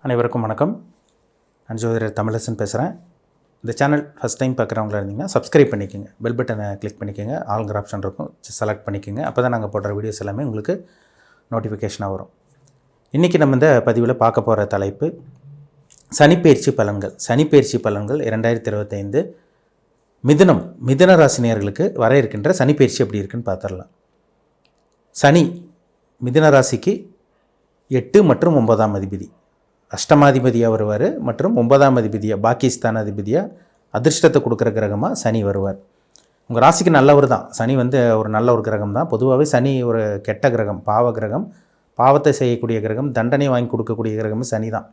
அனைவருக்கும் வணக்கம். நான் ஜோதிடர் தமிழரசன் பேசுகிறேன். இந்த சேனல் ஃபஸ்ட் டைம் பார்க்குறவங்களா இருந்தீங்கன்னா சப்ஸ்கிரைப் பண்ணிக்கோங்க, பெல் பட்டனை கிளிக் பண்ணிக்கோங்க, ஆல்கிற ஆப்ஷன் இருக்கும் செலக்ட் பண்ணிக்கோங்க. அப்போ தான் நாங்கள் போடுற வீடியோஸ் எல்லாமே உங்களுக்கு நோட்டிஃபிகேஷனாக வரும். இன்றைக்கி நம்ம இந்த பதிவில் பார்க்க போகிற தலைப்பு சனிப்பெயர்ச்சி பலன்கள். சனிப்பெயர்ச்சி பலன்கள் 2025 மிதுன ராசினியர்களுக்கு வர இருக்கின்ற சனிப்பெயர்ச்சி எப்படி இருக்குன்னு பார்த்துடலாம். சனி மிதுன ராசிக்கு 8 மற்றும் 9ஆம் அதிபதி, அஷ்டமாதிபதியாக வருவார் மற்றும் 9ஆம் அதிபதியாக பாகிஸ்தான் அதிபதியாக அதிர்ஷ்டத்தை கொடுக்குற கிரகமாக சனி வருவார். உங்கள் ராசிக்கு நல்லவர் தான். சனி ஒரு நல்ல ஒரு கிரகம் தான். பொதுவாகவே சனி ஒரு கெட்ட கிரகம், பாவ கிரகம், பாவத்தை செய்யக்கூடிய கிரகம், தண்டனை வாங்கி கொடுக்கக்கூடிய கிரகமே சனி தான்,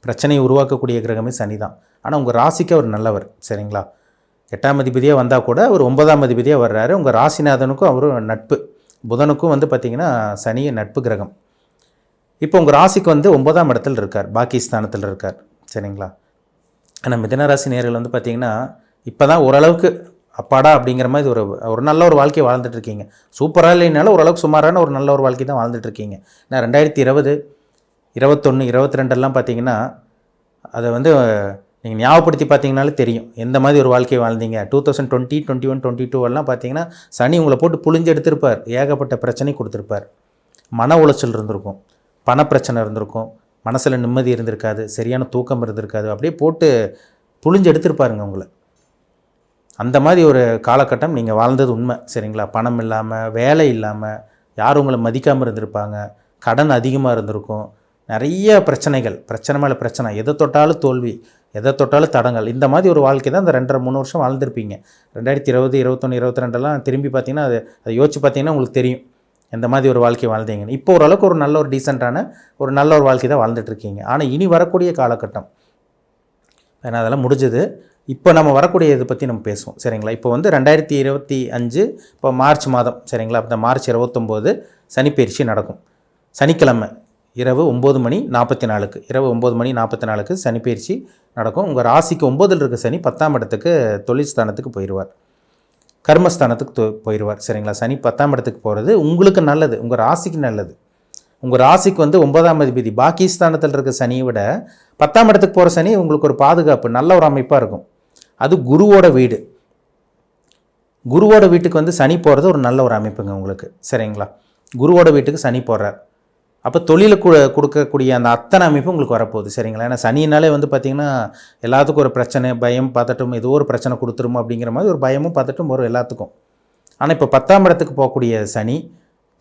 பிரச்சனையை உருவாக்கக்கூடிய கிரகமே சனி தான். ஆனால் உங்கள் ராசிக்கு அவர் நல்லவர், சரிங்களா? 8ஆம் அதிபதியாக வந்தால் கூட அவர் 9ஆம் அதிபதியாக வர்றாரு. உங்கள் ராசிநாதனுக்கும் அவர் நட்பு, புதனுக்கும் பார்த்திங்கன்னா சனி நட்பு கிரகம். இப்போ உங்கள் ராசிக்கு 9ஆம் இடத்துல இருக்கார், பாகிஸ்தானத்தில் இருக்கார், சரிங்களா? ஆனால் மிதுனராசி நேயர்கள் பார்த்திங்கன்னா இப்போ தான் ஓரளவுக்கு அப்பாடா அப்படிங்கிற மாதிரி ஒரு நல்ல ஒரு வாழ்க்கையை வாழ்ந்துட்டுருக்கீங்க. சூப்பராக இல்லைனாலும் ஓரளவுக்கு சுமாரான ஒரு நல்ல ஒரு வாழ்க்கை தான் வாழ்ந்துட்டுருக்கீங்க. ஏன்னா 2020, 21, 22 பார்த்திங்கன்னா அதை நீங்கள் ஞாபகப்படுத்தி பார்த்தீங்கனாலே தெரியும் எந்த மாதிரி ஒரு வாழ்க்கையை வாழ்ந்தீங்க. 2020, 21, 22 பார்த்திங்கன்னா சனி உங்களை போட்டு புழிஞ்சு எடுத்திருப்பார். ஏகப்பட்ட பிரச்சனை கொடுத்துருப்பார். மன உளைச்சல் இருந்திருக்கும், பணப்பிரச்சனை இருந்திருக்கும், மனசில் நிம்மதி இருந்திருக்காது, சரியான தூக்கம் இருந்திருக்காது, அப்படியே போட்டு புழிஞ்சு எடுத்திருப்பாருங்க உங்களை. அந்த மாதிரி ஒரு காலகட்டம் நீங்கள் வாழ்ந்தது உண்மை, சரிங்களா? பணம் இல்லாமல், வேலை இல்லாமல், யாரும் உங்களை மதிக்காமல் இருந்திருப்பாங்க, கடன் அதிகமாக இருந்திருக்கும், நிறைய பிரச்சனைகள், பிரச்சனை மேலே பிரச்சனை, எதை தொட்டாலும் தோல்வி, எதை தொட்டாலும் தடங்கள். இந்த மாதிரி ஒரு வாழ்க்கை தான் இந்த 2.5-3 வருஷம் வாழ்ந்திருப்பீங்க. 2020, 21, 22 திரும்பி பார்த்தீங்கன்னா அதை யோசிச்சு பார்த்தீங்கன்னா உங்களுக்கு தெரியும் எந்த மாதிரி ஒரு வாழ்க்கை வாழ்ந்தீங்கன்னு. இப்போ ஓரளவுக்கு ஒரு நல்ல ஒரு டீசெண்டான ஒரு நல்ல ஒரு வாழ்க்கை தான் வாழ்ந்துட்டுருக்கீங்க. ஆனால் இனி வரக்கூடிய காலகட்டம் ஏன்னா அதெல்லாம் முடிஞ்சது. இப்போ நம்ம வரக்கூடிய இதை பற்றி நம்ம பேசுவோம், சரிங்களா? இப்போ 2025 இப்போ மார்ச் மாதம், சரிங்களா? அப்போ மார்ச் 29 சனிப்பெயர்ச்சி நடக்கும். சனிக்கிழமை இரவு 9:44 இரவு 9:44 சனிப்பெயர்ச்சி நடக்கும். உங்கள் ராசிக்கு 9ல் இருக்க சனி 10ஆம் இடத்துக்கு தொழில் ஸ்தானத்துக்கு போயிடுவார், கர்மஸ்தானத்துக்கு போயிடுவார், சரிங்களா? சனி 10ஆம் இடத்துக்கு போகிறது உங்களுக்கு நல்லது, உங்கள் ராசிக்கு நல்லது. உங்கள் ராசிக்கு 9ஆம் அதிபதி பாகிஸ்தானத்தில் இருக்க சனியை விட 10ஆம் இடத்துக்கு போகிற சனி உங்களுக்கு ஒரு பாதுகாப்பு, நல்ல ஒரு அமைப்பாக இருக்கும். அது குருவோட வீடு. குருவோட வீட்டுக்கு சனி போகிறது ஒரு நல்ல ஒரு அமைப்புங்க உங்களுக்கு, சரிங்களா? குருவோட வீட்டுக்கு சனி போடுறார். அப்போ தொழிலை கொடுக்கக்கூடிய அந்த அத்தனை அமைப்பு உங்களுக்கு வரப்போகுது, சரிங்களா? ஏன்னா சனினாலே பார்த்திங்கன்னா எல்லாத்துக்கும் ஒரு பிரச்சனை, பயம், பதட்டம், ஏதோ ஒரு பிரச்சனை கொடுத்துருமோ அப்படிங்கிற மாதிரி ஒரு பயமும் பதட்டம் வரும் எல்லாத்துக்கும். ஆனால் இப்போ 10ஆம் இடத்துக்கு போகக்கூடிய சனி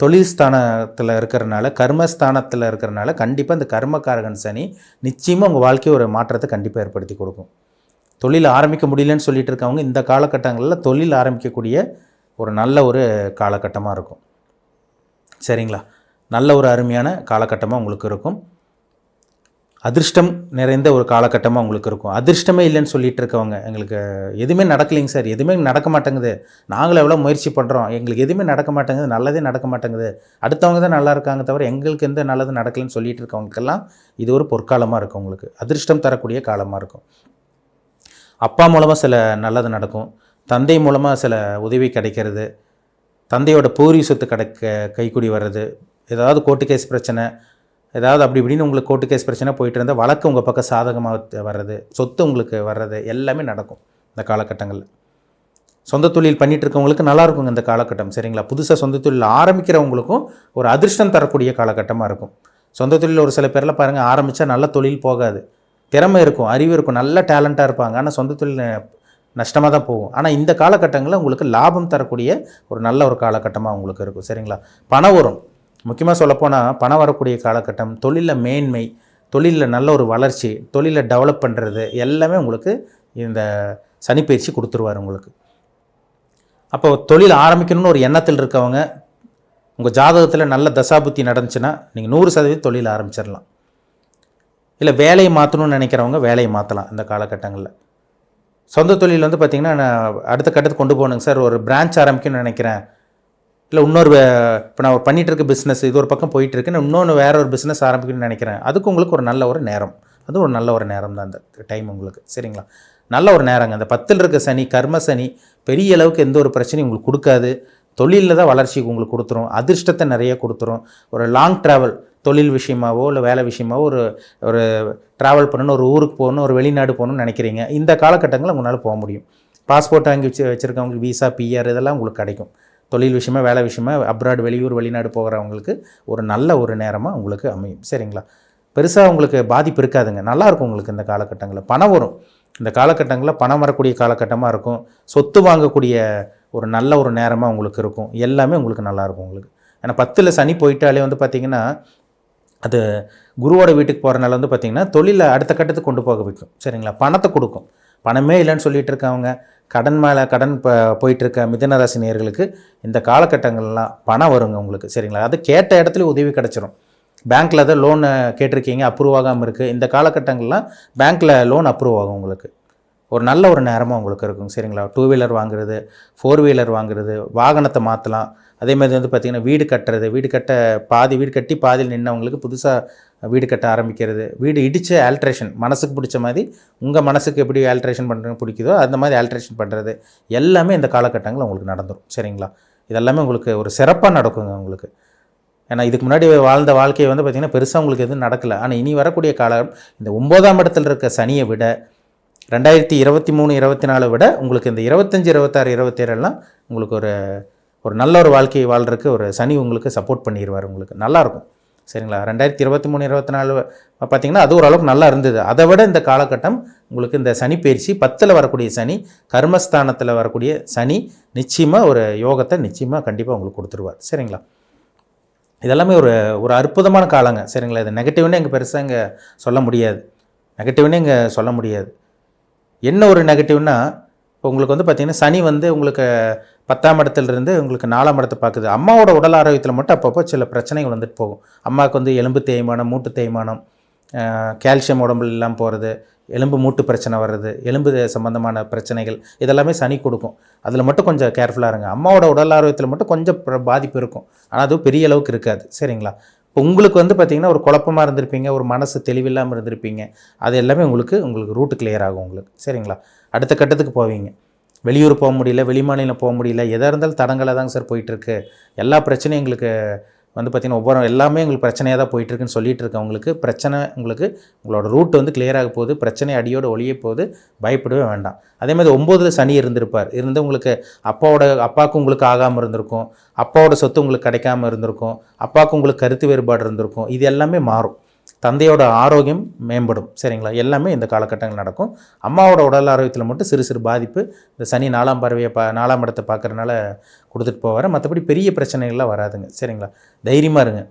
தொழில் ஸ்தானத்தில் இருக்கிறனால, கர்மஸ்தானத்தில் இருக்கிறனால கண்டிப்பாக இந்த கர்மக்காரகன் சனி நிச்சயமாக உங்கள் வாழ்க்கையை ஒரு மாற்றத்தை கண்டிப்பாக ஏற்படுத்தி கொடுக்கும். தொழில் ஆரம்பிக்க முடியலன்னு சொல்லிட்டு இருக்கவங்க இந்த காலகட்டங்களில் தொழில் ஆரம்பிக்கக்கூடிய ஒரு நல்ல ஒரு காலகட்டமாக இருக்கும், சரிங்களா? நல்ல ஒரு அருமையான காலகட்டமாக உங்களுக்கு இருக்கும். அதிர்ஷ்டம் நிறைந்த ஒரு காலகட்டமாக உங்களுக்கு இருக்கும். அதிர்ஷ்டமே இல்லைன்னு சொல்லிட்டு இருக்கவங்க, எங்களுக்கு எதுவுமே நடக்கலைங்க சார், எதுவுமே நடக்க மாட்டேங்குது, நாங்களும் எவ்வளோ முயற்சி பண்ணுறோம், எங்களுக்கு எதுவுமே நடக்க மாட்டேங்குது, நல்லதே நடக்க மாட்டேங்குது, அடுத்தவங்க தான் நல்லா இருக்காங்க தவிர எங்களுக்கு எந்த நல்லது நடக்கலைன்னு சொல்லிட்டு இருக்கவங்களுக்கெல்லாம் இது ஒரு பொற்காலமாக இருக்கும். உங்களுக்கு அதிர்ஷ்டம் தரக்கூடிய காலமாக இருக்கும். அப்பா மூலமாக சில நல்லது நடக்கும், தந்தை மூலமாக சில உதவி கிடைக்கிறது, தந்தையோட பூர்வீக சொத்து கைக்கூடி வர்றது, ஏதாவது கோர்ட்டு கேஸ் பிரச்சனை, ஏதாவது அப்படி இப்படின்னு உங்களுக்கு கோர்ட்டு கேஸ் பிரச்சனை போயிட்டு இருந்தால் வழக்கு உங்கள் பக்கம் சாதகமாக வர்றது, சொத்து உங்களுக்கு வர்றது எல்லாமே நடக்கும் இந்த காலகட்டங்களில். சொந்த தொழில் பண்ணிகிட்டு இருக்கவங்களுக்கு நல்லா இருக்குங்க இந்த காலகட்டம், சரிங்களா? புதுசாக சொந்த தொழில் ஆரம்பிக்கிறவங்களுக்கும் ஒரு அதிர்ஷ்டம் தரக்கூடிய காலகட்டமாக இருக்கும். சொந்த தொழில் ஒரு சில பேரில் பாருங்கள், ஆரம்பித்தா நல்ல தொழில் போகாது, திறமை இருக்கும், அறிவு இருக்கும், நல்ல டேலண்ட்டாக இருப்பாங்க, ஆனால் சொந்த தொழில் நஷ்டமாக தான் போகும். ஆனால் இந்த காலகட்டங்களில் உங்களுக்கு லாபம் தரக்கூடிய ஒரு நல்ல ஒரு காலகட்டமாக உங்களுக்கு இருக்கும், சரிங்களா? பணம் வரும். முக்கியமாக சொல்லப்போனால் பணம் வரக்கூடிய காலகட்டம், தொழிலில் மேன்மை, தொழிலில் நல்ல ஒரு வளர்ச்சி, தொழிலை டெவலப் பண்ணுறது எல்லாமே உங்களுக்கு இந்த சனிப்பெயர்ச்சி கொடுத்துருவார் உங்களுக்கு. அப்போ தொழில் ஆரம்பிக்கணும்னு ஒரு எண்ணத்தில் இருக்கவங்க, உங்கள் ஜாதகத்தில் நல்ல தசாபுத்தி நடந்துச்சுன்னா நீங்கள் 100% தொழில் ஆரம்பிச்சிடலாம். இல்லை வேலையை மாற்றணும்னு நினைக்கிறவங்க வேலையை மாற்றலாம் இந்த காலகட்டங்களில். சொந்த தொழில் பார்த்திங்கன்னா நான் அடுத்த கட்டத்துக்கு கொண்டு போகணுங்க சார், ஒரு பிரான்ச் ஆரம்பிக்கணும்னு நினைக்கிறேன், இல்லை இன்னொரு இப்போ நான் பண்ணிகிட்டு இருக்க பிஸ்னஸ் இது ஒரு பக்கம் போயிட்டுருக்கு, நான் இன்னொன்று வேறு ஒரு பிஸ்னஸ் ஆரம்பிக்கணும்னு நினைக்கிறேன், அதுக்கு உங்களுக்கு ஒரு நல்ல ஒரு நேரம், அது ஒரு நல்ல ஒரு நேரம் தான் அந்த டைம் உங்களுக்கு, சரிங்களா? நல்ல ஒரு நேரங்க. அந்த 10ல் இருக்க சனி, கர்ம சனி பெரிய அளவுக்கு எந்த ஒரு பிரச்சனையும் உங்களுக்கு கொடுக்காது, தொழிலில் தான் வளர்ச்சி உங்களுக்கு கொடுத்துரும், அதிர்ஷ்டத்தை நிறைய கொடுத்துரும். ஒரு லாங் ட்ராவல், தொழில் விஷயமாவோ இல்லை வேலை விஷயமாவோ ஒரு ஒரு ட்ராவல் பண்ணணும், ஒரு ஊருக்கு போகணும், ஒரு வெளிநாடு போகணும்னு நினைக்கிறீங்க, இந்த காலகட்டங்களில் உங்களால் போக முடியும். பாஸ்போர்ட் வாங்கி வச்சுருக்கவங்களுக்கு விசா, பிஆர் இதெல்லாம் உங்களுக்கு கிடைக்கும். தொழில் விஷயமா, வேலை விஷயமா அப்ராட், வெளியூர், வெளிநாடு போகிறவங்களுக்கு ஒரு நல்ல ஒரு நேரமாக உங்களுக்கு அமையும். சரிங்களா? பெருசாக உங்களுக்கு பாதிப்பு இருக்காதுங்க. நல்லாயிருக்கும் உங்களுக்கு இந்த காலகட்டங்களில். பணம் வரும். இந்த காலகட்டங்களில் பணம் வரக்கூடிய காலகட்டமாக இருக்கும். சொத்து வாங்கக்கூடிய ஒரு நல்ல ஒரு நேரமாக உங்களுக்கு இருக்கும். எல்லாமே உங்களுக்கு நல்லாயிருக்கும் உங்களுக்கு. ஏன்னா 10ல் சனி போயிட்டாலே வந்து பார்த்திங்கன்னா, அது குருவோட வீட்டுக்கு போகிறனால வந்து பார்த்திங்கன்னா தொழிலை அடுத்த கட்டத்துக்கு கொண்டு போக வைக்கும். சரிங்களா? பணத்தை கொடுக்கும். பணமே இல்லைன்னு சொல்லிட்டு இருக்கவங்க, கடன் மேலே கடன் போயிட்டுருக்க மிதுனராசி நேயர்களுக்கு இந்த காலகட்டங்கள்லாம் பணம் வருங்க உங்களுக்கு. சரிங்களா? அது கேட்ட இடத்துல உதவி கிடச்சிரும். பேங்க்கில் தான் லோன் கேட்டிருக்கீங்க, அப்ரூவ் ஆகாமல் இருக்குது. இந்த காலகட்டங்கள்லாம் பேங்க்கில் லோன் அப்ரூவ் ஆகும் உங்களுக்கு. ஒரு நல்ல ஒரு நேரமாக உங்களுக்கு இருக்கும். சரிங்களா? 2 வீலர் வாங்குறது, 4 வீலர் வாங்குறது, வாகனத்தை மாற்றலாம். அதேமாதிரி வந்து பார்த்திங்கன்னா வீடு கட்டுறது, வீடு கட்டி பாதியில் நின்றவங்களுக்கு புதுசாக வீடு கட்ட ஆரம்பிக்கிறது, வீடு இடித்து ஆல்ட்ரேஷன், மனசுக்கு பிடிச்ச மாதிரி உங்கள் மனசுக்கு எப்படி ஆல்ட்ரேஷன் பண்ணுறது பிடிக்குதோ அந்த மாதிரி ஆல்ட்ரேஷன் பண்ணுறது எல்லாமே இந்த காலகட்டங்களில் உங்களுக்கு நடந்துடும். சரிங்களா? இதெல்லாமே உங்களுக்கு ஒரு சிறப்பாக நடக்குங்க உங்களுக்கு. ஏன்னா இதுக்கு முன்னாடி வாழ்ந்த வாழ்க்கையை வந்து பார்த்திங்கன்னா பெருசாக உங்களுக்கு எதுவும் நடக்கலை. ஆனால் இனி வரக்கூடிய காலம் இந்த 9ஆம் இடத்துல இருக்க சனியை விட 2023, 24 விட உங்களுக்கு இந்த 25, 26, 27 உங்களுக்கு ஒரு நல்ல ஒரு வாழ்க்கையை வாழ்கிறதுக்கு ஒரு சனி உங்களுக்கு சப்போர்ட் பண்ணிடுவார். உங்களுக்கு நல்லாயிருக்கும். சரிங்களா? 2023, 24 பார்த்திங்கன்னா அது ஓரளவுக்கு நல்லா இருந்தது. அதை விட இந்த காலகட்டம் உங்களுக்கு இந்த சனி பயிற்சி 10ல் வரக்கூடிய சனி, கர்மஸ்தானத்தில் வரக்கூடிய சனி நிச்சயமாக ஒரு யோகத்தை நிச்சயமாக கண்டிப்பாக உங்களுக்கு கொடுத்துருவார். சரிங்களா? இதெல்லாமே ஒரு அற்புதமான காலங்க. சரிங்களா? இது நெகட்டிவ்னே இங்கே பெருசாக இங்கே சொல்ல முடியாது. என்ன ஒரு நெகட்டிவ்னா, இப்போ உங்களுக்கு வந்து பார்த்திங்கன்னா சனி வந்து உங்களுக்கு 10ஆம் இடத்துலேருந்து உங்களுக்கு 4ஆம் இடத்தை பார்க்குது. அம்மாவோட உடல் ஆரோக்கியத்தில் மட்டும் அப்பப்போ சில பிரச்சனைகள் வந்துட்டு போகும். அம்மாவுக்கு வந்து எலும்பு தேய்மானம், மூட்டு தேய்மானம், கால்சியம் உடம்புல இல்லாமல் போகிறது, எலும்பு மூட்டு பிரச்சனை வர்றது, எலும்பு சம்மந்தமான பிரச்சனைகள் இதெல்லாமே சனி கொடுக்கும். அதில் மட்டும் கொஞ்சம் கேர்ஃபுல்லாக இருங்க. அம்மாவோட உடல் ஆரோக்கியத்தில் மட்டும் கொஞ்சம் பாதிப்பு இருக்கும். ஆனால் அதுவும் பெரிய அளவுக்கு இருக்காது. சரிங்களா? இப்போ உங்களுக்கு வந்து பார்த்திங்கன்னா ஒரு குழப்பமாக இருந்திருப்பீங்க, ஒரு மனசு தெளிவில்லாமல் இருந்திருப்பீங்க. அது எல்லாமே உங்களுக்கு ரூட்டு கிளியர் ஆகும் உங்களுக்கு. சரிங்களா? அடுத்த கட்டத்துக்கு போவீங்க. வெளியூர் போக முடியல, வெளிமாநிலம் போக முடியல, எதாக இருந்தாலும் தடங்களாக தாங்க சார் போயிட்டுருக்கு. எல்லா பிரச்சனையும் எங்களுக்கு வந்து பார்த்திங்கன்னா எல்லாமே உங்களுக்கு பிரச்சனையாக தான் போயிட்டுருக்குன்னு சொல்லிகிட்டு இருக்கவங்களுக்கு பிரச்சனை உங்களோட ரூட் வந்து கிளியர் ஆக போகுது. பிரச்சனை அடியோடு ஒழிய போகுது. பயப்படவே வேண்டாம். அதேமாதிரி 9ல் சனி இருந்து உங்களுக்கு அப்பாவுக்கு உங்களுக்கு ஆகாமல் இருந்திருக்கும், அப்பாவோட சொத்து உங்களுக்கு கிடைக்காமல் இருந்திருக்கும், அப்பாவுக்கு உங்களுக்கு கருத்து வேறுபாடு இருந்திருக்கும். இது எல்லாமே மாறும். தந்தையோட ஆரோக்கியம் மேம்படும். சரிங்களா? எல்லாமே இந்த காலகட்டங்கள் நடக்கும். அம்மாவோட உடல் ஆரோக்கியத்தில் மட்டும் சிறு பாதிப்பு இந்த சனி 4ஆம் இடத்தை பார்க்குறதுனால கொடுத்துட்டு போவார். மற்றபடி பெரிய பிரச்சனைகள்லாம் வராதுங்க. சரிங்களா? தைரியமாக இருங்க.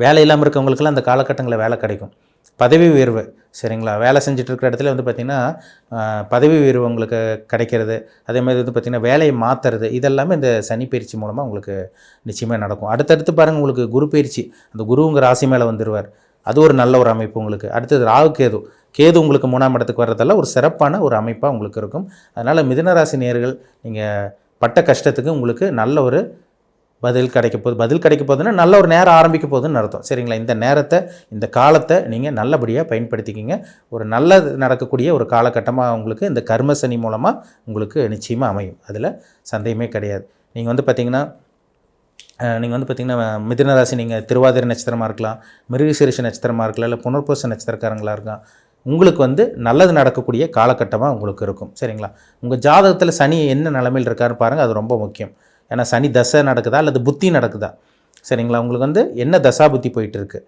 வேலை இல்லாமல் இருக்கவங்களுக்கெல்லாம் அந்த காலகட்டங்களில் வேலை கிடைக்கும். பதவி உயர்வு. சரிங்களா? வேலை செஞ்சுட்டு இருக்கிற இடத்துல வந்து பார்த்திங்கன்னா பதவி உயர்வு உங்களுக்கு கிடைக்கிறது, அதேமாதிரி வந்து பார்த்திங்கன்னா வேலையை மாற்றுறது, இதெல்லாமே இந்த சனி பயிற்சி மூலமாக உங்களுக்கு நிச்சயமாக நடக்கும். அடுத்தடுத்து பாருங்கள், உங்களுக்கு குரு பயிற்சி, அந்த குரு உங்கள் ராசி மேலே வந்துடுவார். அது ஒரு நல்ல ஒரு அமைப்பு உங்களுக்கு. அடுத்தது ராகு கேது உங்களுக்கு 3ஆம் இடத்துக்கு வர்றதெல்லாம் ஒரு சிறப்பான ஒரு அமைப்பாக உங்களுக்கு இருக்கும். அதனால் மிதுனராசி நேயர்கள் நீங்கள் பட்ட கஷ்டத்துக்கு உங்களுக்கு நல்ல ஒரு பதில் கிடைக்க போகுதுன்னா நல்ல ஒரு நேரம் ஆரம்பிக்க போகுதுன்னு அர்த்தம். சரிங்களா? இந்த நேரத்தை, இந்த காலத்தை நீங்கள் நல்லபடியாக பயன்படுத்திக்கிங்க. ஒரு நல்லது நடக்கக்கூடிய ஒரு காலகட்டமாக உங்களுக்கு இந்த கர்மசனி மூலமாக உங்களுக்கு நிச்சயமாக அமையும். அதில் சந்தேகமே கிடையாது. நீங்கள் வந்து பார்த்திங்கன்னா மிதுனராசி நீங்கள் திருவாதிரை நட்சத்திரமாக இருக்கலாம், மிருகசீரிஷ நட்சத்திரமாக இருக்கலாம், இல்லை புனர்பூச நட்சத்திரக்காரங்களாக இருக்கலாம். உங்களுக்கு வந்து நல்லது நடக்கக்கூடிய காலகட்டமாக உங்களுக்கு இருக்கும். சரிங்களா? உங்கள் ஜாதகத்தில் சனி என்ன நிலைமையில் இருக்காருன்னு பாருங்கள். அது ரொம்ப முக்கியம். ஏன்னா சனி தசை நடக்குதா அல்லது புத்தி நடக்குதா? சரிங்களா? உங்களுக்கு வந்து என்ன தசா புத்தி போயிட்டுருக்கு?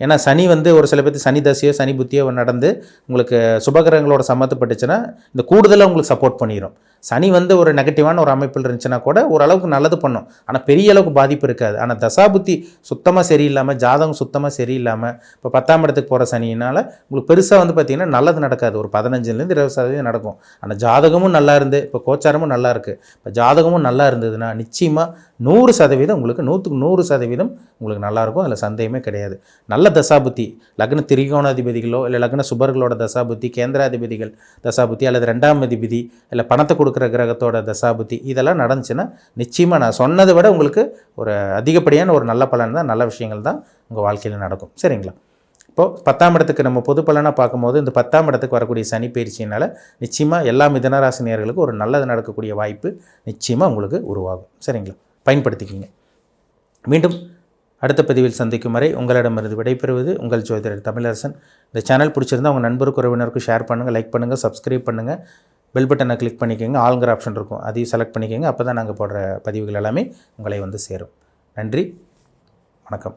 ஏன்னா சனி வந்து ஒரு சில பேருக்கு சனி தசையோ சனி புத்தியோ நடந்து உங்களுக்கு சுபகிரகங்களோட சம்மந்தப்பட்டுச்சுன்னா இந்த கூடுதலாக உங்களுக்கு சப்போர்ட் பண்ணிடும். சனி வந்து ஒரு நெகட்டிவான ஒரு அமைப்பில் இருந்துச்சுன்னா கூட ஓரளவுக்கு நல்லது பண்ணும். ஆனால் பெரிய அளவுக்கு பாதிப்பு இருக்காது. ஆனால் தசாபுத்தி சுத்தமாக சரியில்லாமல், ஜாதகம் சுத்தமாக சரியில்லாமல் இப்போ 10ஆம் இடத்துக்கு போகிற சனியினால் உங்களுக்கு பெருசாக வந்து பார்த்திங்கன்னா நல்லது நடக்காது. ஒரு 15லேருந்து 20% நடக்கும். ஆனால் ஜாதகமும் நல்லா இருந்து, இப்போ கோச்சாரமும் நல்லா இருக்குது, இப்போ ஜாதகமும் நல்லா இருந்ததுன்னா நிச்சயமாக 100% உங்களுக்கு 100க்கு 100% உங்களுக்கு நல்லாயிருக்கும். அதில் சந்தேகமே கிடையாது. நல்ல தசாபுத்தி, லக்ன திரிகோணாதிபதிகளோ இல்லை லக்ன சுபர்களோட தசாபுத்தி, கேந்திராதிபதிகள் தசாபுத்தி அல்லது 2ஆம் அதிபதி இல்லை பணத்தை கொடுக்குற கிரகத்தோட தசாபுத்தி இதெல்லாம் நடந்துச்சுன்னா நிச்சயமாக நான் சொன்னதை விட உங்களுக்கு ஒரு அதிகப்படியான ஒரு நல்ல பலன் தான், நல்ல விஷயங்கள் தான் உங்கள் வாழ்க்கையில் நடக்கும். சரிங்களா? இப்போது 10ஆம் இடத்துக்கு நம்ம பொது பலனாக பார்க்கும்போது இந்த 10ஆம் இடத்துக்கு வரக்கூடிய சனி பயிற்சியினால் நிச்சயமாக எல்லா மிதுனராசி நேயர்களுக்கும் ஒரு நல்லது நடக்கக்கூடிய வாய்ப்பு நிச்சயமாக உங்களுக்கு உருவாகும். சரிங்களா? பயன்படுத்திக்கிங்க. மீண்டும் அடுத்த பதிவில் சந்திக்கும் வரை உங்களிடமிருந்து விடைபெறுவது உங்கள் ஜோதிடர் தமிழரசன். இந்த சேனல் பிடிச்சிருந்தால் உங்கள் நண்பருக்கு உறவினருக்கும் ஷேர் பண்ணுங்கள், லைக் பண்ணுங்கள், சப்ஸ்கிரைப் பண்ணுங்கள், பெல் பட்டனை கிளிக் பண்ணிக்கோங்க. ஆளுங்கிற ஆப்ஷன் இருக்கும், அதையும் செலக்ட் பண்ணிக்கோங்க. அப்போ தான் நாங்கள் போடுற பதிவுகள் எல்லாமே உங்களை வந்து சேரும். நன்றி, வணக்கம்.